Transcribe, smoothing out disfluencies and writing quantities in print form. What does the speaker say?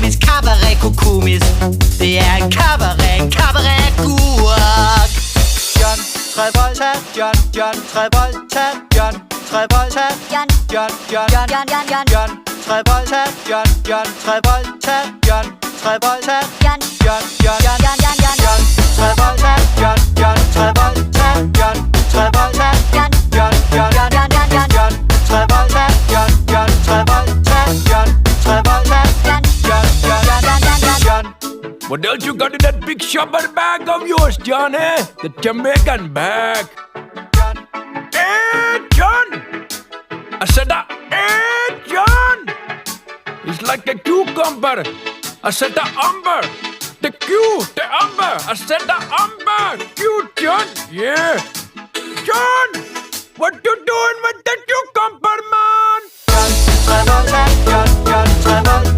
komisk, cabaret kokomis. Det er en cabaret gurk. John Travolta, John Travolta, John Travolta, John Travolta, John Travolta, John Travolta, John Travolta, John Travolta, John Travolta, John Travolta, John Travolta, John. What else you got in that big shopper bag of yours, John, eh? The Jamaican bag. Hey, John! I said that, hey, John! It's like a cucumber. I said the umber. The umber. I said the umber. Cute, John. Yeah. John! What you doing with the cucumber, man? John Travolta, John Travolta.